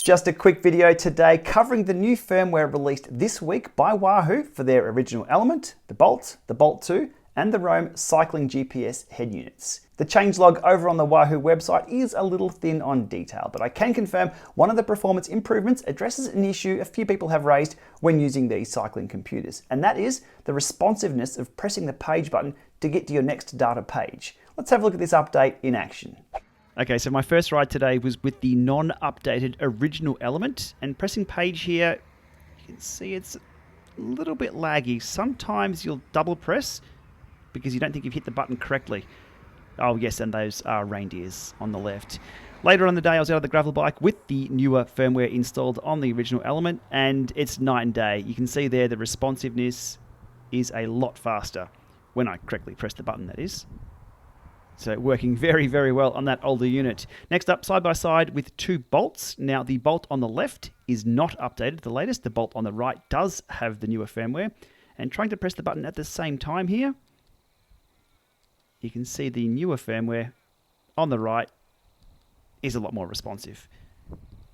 Just a quick video today covering the new firmware released this week by Wahoo for their original Element, the Bolt 2, and the Roam cycling GPS head units. The changelog over on the Wahoo website is a little thin on detail, but I can confirm one of the performance improvements addresses an issue a few people have raised when using these cycling computers, and that is the responsiveness of pressing the page button to get to your next data page. Let's have a look at this update in action. Okay, so my first ride today was with the non-updated original Element, and pressing page here, you can see it's a little bit laggy. Sometimes you'll double press because you don't think you've hit the button correctly. Oh yes, and those are reindeers on the left. Later on in the day, I was out of the gravel bike with the newer firmware installed on the original Element, and it's night and day. You can see there the responsiveness is a lot faster when I correctly press the button, that is. So working very, very well on that older unit. Next up, side by side with two bolts. Now the bolt on the left is not updated, the latest. The bolt on the right does have the newer firmware. And trying to press the button at the same time here, you can see the newer firmware on the right is a lot more responsive.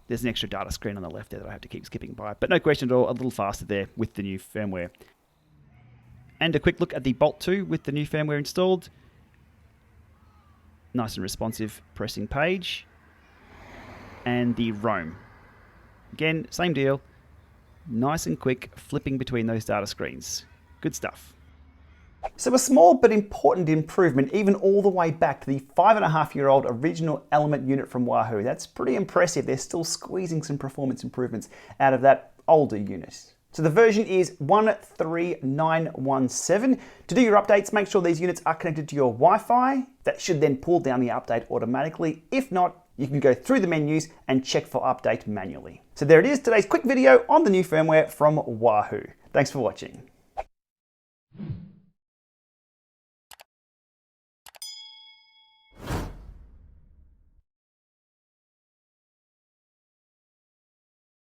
There's an extra data screen on the left there that I have to keep skipping by. But no question at all, a little faster there with the new firmware. And a quick look at the Bolt 2 with the new firmware installed. Nice and responsive pressing page. And the Roam. Again, same deal. Nice and quick flipping between those data screens. Good stuff. So a small but important improvement, even all the way back to the 5.5-year-old original Element unit from Wahoo. That's pretty impressive. They're still squeezing some performance improvements out of that older unit. So the version is 13917. To do your updates, make sure these units are connected to your Wi-Fi. That should then pull down the update automatically. If not, you can go through the menus and check for update manually. So there it is, today's quick video on the new firmware from Wahoo. Thanks for watching.